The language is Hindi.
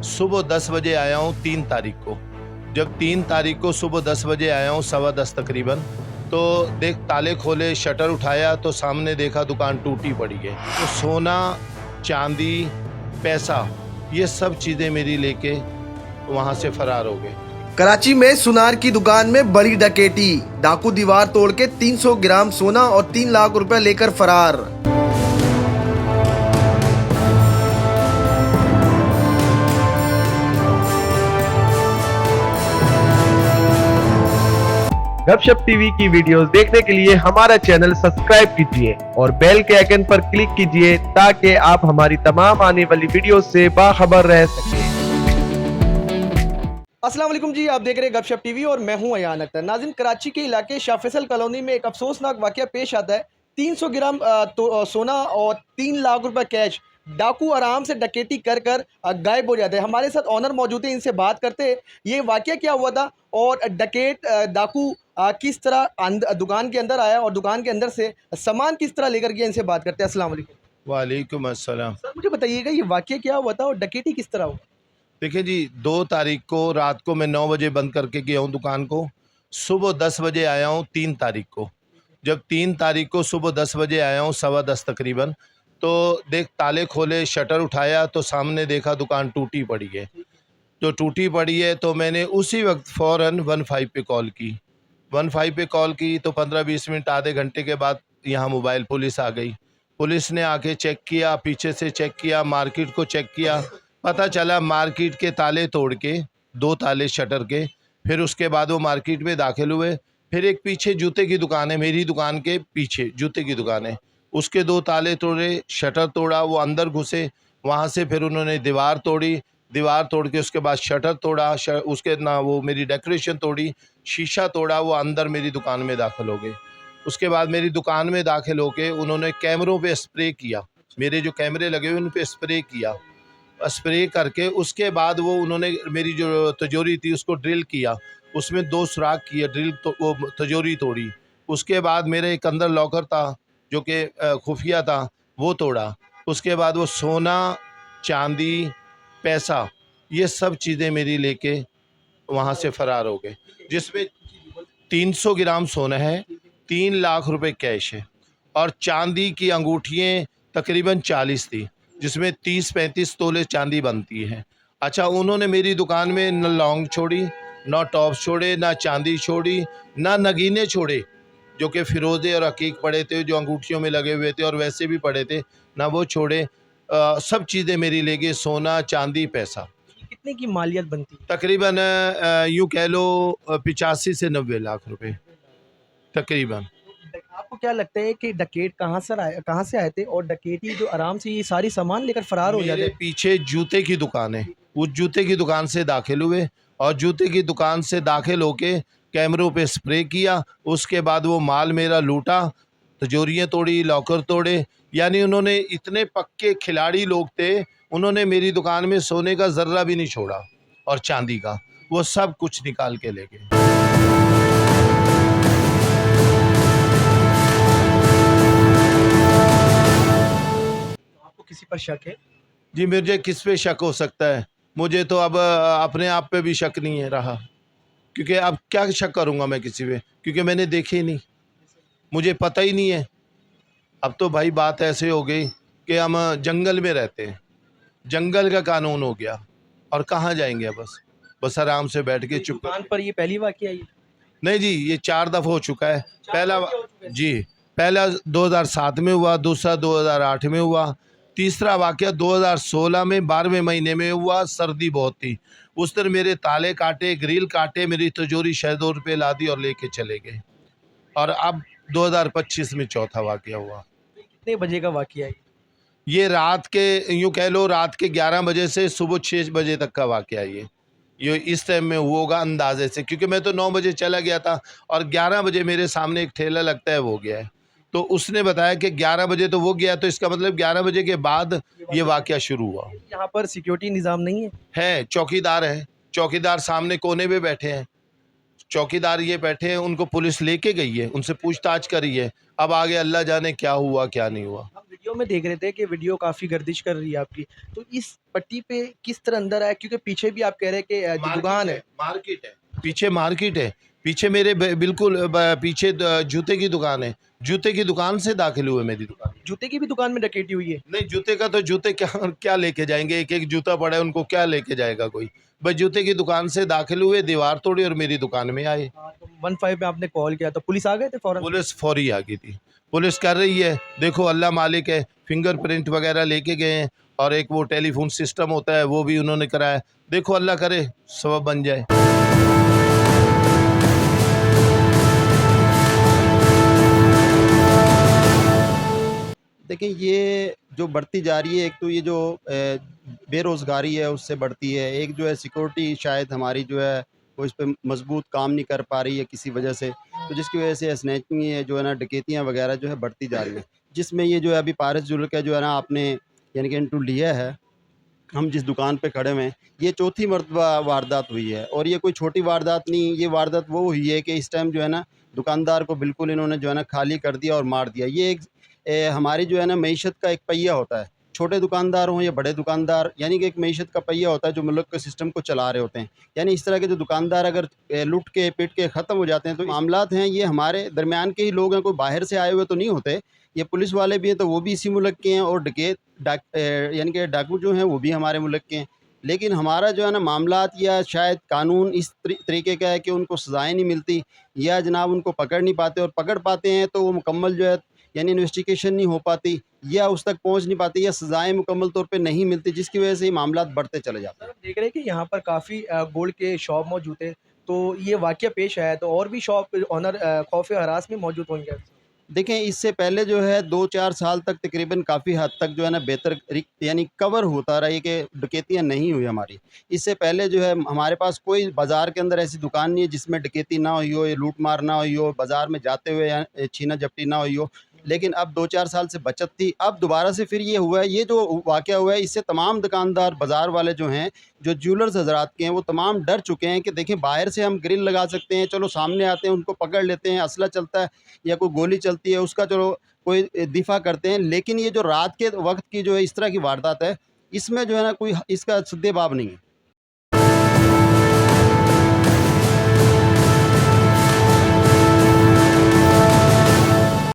सुबह 10 बजे आया हूँ 3 तारीख को। जब 3 तारीख को सुबह 10 बजे आया हूँ, 10:15 तकरीबन, तो देख ताले खोले, शटर उठाया तो सामने देखा दुकान टूटी पड़ी है। तो सोना, चांदी, पैसा, ये सब चीज़ें मेरी लेके वहाँ से फरार हो गए। कराची में सुनार की दुकान में बड़ी डकैती। डाकू दीवार तोड़ के 300 ग्राम सोना और 3 लाख रुपए लेकर फरार। गपशप टीवी की वीडियोस देखने के लिए हमारा चैनल सब्सक्राइब कीजिए और बेल के आइकन पर क्लिक कीजिए ताकि आप हमारी तमाम आने वाली वीडियोस से बाखबर रह सकें। अस्सलाम वालेकुम जी, आप देख रहे हैं गपशप टीवी और मैं हूं अयान अख्तर। नाज़रीन, कराची के इलाके शाह फैसल कॉलोनी में एक अफसोसनाक वाक़या पेश आता है। 300 ग्राम सोना और 3 लाख रुपए कैश डाकू आराम से डकैती कर गायब हो जाते हैं। हमारे साथ ऑनर मौजूद है, इनसे बात करते हैं ये वाक़या क्या हुआ था और डकैत डाकू किस तरह दुकान के अंदर आया और दुकान के अंदर से सामान किस तरह लेकर गया। इनसे बात करते हैं। अस्सलाम वालेकुम। वालेकुम अस्सलाम। सर, मुझे बताइएगा ये वाक़या क्या हुआ था और डकैती किस तरह हुआ? देखिए जी, 2 तारीख को रात को मैं 9 बजे बंद करके गया हूँ दुकान को। सुबह 10 बजे आया हूँ 3 तारीख को। जब 3 तारीख को सुबह 10 बजे आया हूँ, 10:15 तकरीबन, तो देख ताले खोले, शटर उठाया तो सामने देखा दुकान टूटी पड़ी है। तो टूटी पड़ी है तो मैंने उसी वक्त फ़ौरन 15 पे कॉल की। 15 पे कॉल की तो 15-20 मिनट, आधे घंटे के बाद यहाँ मोबाइल पुलिस आ गई। पुलिस ने आके चेक किया, पीछे से चेक किया, मार्केट को चेक किया। पता चला मार्केट के ताले तोड़ के, 2 ताले शटर के, फिर उसके बाद वो मार्केट में दाखिल हुए। फिर एक पीछे जूते की दुकान है, मेरी दुकान के पीछे जूते की दुकान है, उसके 2 ताले तोड़े, शटर तोड़ा, वो अंदर घुसे। वहाँ से फिर उन्होंने दीवार तोड़ी, दीवार तोड़ के उसके बाद शटर तोड़ा, उसके ना वो मेरी डेकोरेशन तोड़ी, शीशा तोड़ा, वो अंदर मेरी दुकान में दाखिल हो गए। उसके बाद मेरी दुकान में दाखिल होके उन्होंने कैमरों पे स्प्रे किया, मेरे जो कैमरे लगे हुए उन पे स्प्रे किया। स्प्रे करके उसके बाद वो उन्होंने मेरी जो तिजोरी थी उसको ड्रिल किया, उसमें 2 सुराख किए, ड्रिल तो वो तिजोरी तोड़ी। उसके बाद मेरे एक अंदर लॉकर था जो कि खुफिया था, वो तोड़ा। उसके बाद वो सोना, चांदी, पैसा, ये सब चीज़ें मेरी लेके वहाँ से फ़रार हो गए, जिसमें 300 ग्राम सोना है, 3 लाख रुपए कैश है और चांदी की अंगूठियाँ तकरीबन 40 थी, जिसमें 30-35 तोले चांदी बनती है। अच्छा, उन्होंने मेरी दुकान में न लौंग छोड़ी, ना टॉप छोड़े, ना चांदी छोड़ी, ना नगीने छोड़े जो कि फ़िरोज़े और अकीक पड़े थे, जो अंगूठियों में लगे हुए थे और वैसे भी पड़े थे, ना वो छोड़े। सब चीज़ें मेरी ले गए, सोना, चांदी, पैसा। कितने की मालियत बनती है? तकरीबन यूँ कह लो 85 से 90 लाख रुपए तकरीबन। आपको क्या लगता है कि डकैत कहाँ से आए थे और डकैती जो आराम से ये सारी सामान लेकर फरार हो जाते मेरे हैं? पीछे जूते की दुकान है, उस जूते की दुकान से दाखिल हुए और जूते की दुकान से दाखिल होके कैमरों पे स्प्रे किया। उसके बाद वो माल मेरा लूटा, तिजोरियाँ तोड़ी, लॉकर तोड़े। यानी उन्होंने, इतने पक्के खिलाड़ी लोग थे, उन्होंने मेरी दुकान में सोने का ज़र्रा भी नहीं छोड़ा और चांदी का, वो सब कुछ निकाल के ले गए। आपको किसी पर शक है? जी, मुझे किस पे शक हो सकता है? मुझे तो अब अपने आप पे भी शक नहीं है रहा, क्योंकि अब क्या शक करूँगा मैं किसी पे, क्योंकि मैंने देखे ही नहीं, मुझे पता ही नहीं है। अब तो भाई बात ऐसे हो गई कि हम जंगल में रहते हैं, जंगल का कानून हो गया और कहाँ जाएंगे अब, बस आराम से बैठ के चुप। दुकान पर ये पहली वाक़या है ये? नहीं जी, ये 4 दफ़ा हो चुका है। पहला वाक़या हो चुका है। जी, पहला 2007 में हुआ, दूसरा 2008 में हुआ, तीसरा वाक़या 2016 में 12वें महीने में हुआ। सर्दी बहुत थी, उस दिन मेरे ताले काटे, ग्रिल काटे, मेरी तिजोरी शहदोर पे ला दी और लेके चले गए। और अब 2025 में चौथा वाक़या हुआ। कितने बजे का वाक़या है? ये रात के, यूँ कह लो रात के 11 बजे से सुबह 6 बजे तक का वाक़या है ये इस टाइम में हुआ होगा अंदाजे से, क्योंकि मैं तो 9 बजे चला गया था और 11 बजे मेरे सामने एक ठेला लगता है, वो गया है। तो उसने बताया कि 11 बजे तो वो गया, तो इसका मतलब 11 बजे के बाद ये वाक़या शुरू हुआ यहाँ पर सिक्योरिटी निज़ाम नहीं है? है। चौकीदार है, चौकीदार सामने कोने पे बैठे हैं, चौकीदार ये बैठे हैं, उनको पुलिस लेके गई है, उनसे पूछताछ करी है। अब आगे अल्लाह जाने क्या हुआ क्या नहीं हुआ। हम वीडियो में देख रहे थे कि वीडियो काफ़ी गर्दिश कर रही है आपकी, तो इस पट्टी पे किस तरह अंदर आया? क्योंकि पीछे भी आप कह रहे हैं कि जो दुकान है, मार्केट है, पीछे मार्केट है, पीछे मेरे बिल्कुल पीछे जूते की दुकान है, जूते की दुकान से दाखिल हुए मेरी दुकान। जूते की भी दुकान में डकैती हुई है। नहीं, जूते का तो जूते क्या क्या लेके जाएंगे, एक एक जूता पड़ा है, उनको क्या लेके जाएगा कोई। बस जूते की दुकान से दाखिल हुए, दीवार तोड़ी और मेरी दुकान में आए। हाँ, तो 15 में आपने कॉल किया तो पुलिस आ गए थे फ़ौरन? पुलिस फौरी आ गई थी। पुलिस कर रही है, देखो अल्लाह मालिक है, फिंगरप्रिंट वगैरह लेके गए हैं और एक वो टेलीफोन सिस्टम होता है वो भी उन्होंने कराया। देखो अल्लाह करे सबब बन जाए। देखिए, ये जो बढ़ती जा रही है, एक तो ये जो बेरोज़गारी है उससे बढ़ती है, एक जो है सिक्योरिटी शायद हमारी जो है वो इस पे मज़बूत काम नहीं कर पा रही है किसी वजह से, तो जिसकी वजह से स्नैचिंग है जो है ना, डकैतियाँ वगैरह जो है बढ़ती जा रही है। जिसमें ये जो है अभी पारस ज्वेलर का जो है ना आपने यानी कि इंटरव्यू लिया है, हम जिस दुकान पे खड़े हुए हैं, ये चौथी मर्तबा वारदात हुई है और ये कोई छोटी वारदात नहीं, ये वारदात वो हुई है कि इस टाइम जो है ना दुकानदार को बिल्कुल इन्होंने जो है ना खाली कर दिया और मार दिया। ये एक हमारी जो है ना मईशत का एक पहिया होता है, छोटे दुकानदार हों या बड़े दुकानदार, यानी कि एक मईशत का पहिया होता है जो मुल्क के सिस्टम को चला रहे होते हैं। यानी इस तरह के जो दुकानदार अगर लुट के पिट के ख़त्म हो जाते हैं, तो मामलात हैं ये हमारे दरमियान के ही लोग हैं, कोई बाहर से आए हुए तो नहीं होते। ये पुलिस वाले भी हैं तो वो भी इसी मुल्क के हैं और यानी कि डाकू जो हैं वो भी हमारे मुल्क के हैं। लेकिन हमारा जो है ना मामलात या शायद कानून इस तरीके का है कि उनको सज़ाएँ नहीं मिलती या जनाब उनको पकड़ नहीं पाते, और पकड़ पाते हैं तो वो मुकम्मल जो है यानी इन्वेस्टिगेशन नहीं हो पाती या उस तक पहुंच नहीं पाती या सज़ाएँ मुकम्मल तौर पे नहीं मिलती, जिसकी वजह से ये मामलात बढ़ते चले जाते हैं। हम देख रहे हैं कि यहाँ पर काफ़ी गोल्ड के शॉप मौजूद है, तो ये वाक़या पेश आया, तो और भी शॉप ऑनर खौफ हरास में मौजूद होंगे। देखें, इससे पहले जो है 2-4 साल तक तकरीबन काफ़ी हद तक जो है ना बेहतर यानी कवर होता रहा है कि डकैतियाँ नहीं हुई हमारी। इससे पहले जो है हमारे पास कोई बाज़ार के अंदर ऐसी दुकान नहीं है जिसमें डकैती ना हुई हो या लूट मार ना हुई हो, बाज़ार में जाते हुए या छीना झपटी ना हुई हो। लेकिन अब 2-4 साल से बचत थी, अब दोबारा से फिर ये हुआ है। ये जो वाक़या हुआ है इससे तमाम दुकानदार बाज़ार वाले जो हैं, जो ज्वेलर्स हज़रात के हैं, वो तमाम डर चुके हैं कि देखिए बाहर से हम ग्रिल लगा सकते हैं, चलो सामने आते हैं उनको पकड़ लेते हैं, असला चलता है या कोई गोली चलती है उसका चलो कोई दिफ़ा करते हैं। लेकिन ये जो रात के वक़्त की जो है इस तरह की वारदात है, इसमें जो है ना कोई इसका सद्देबाब नहीं है।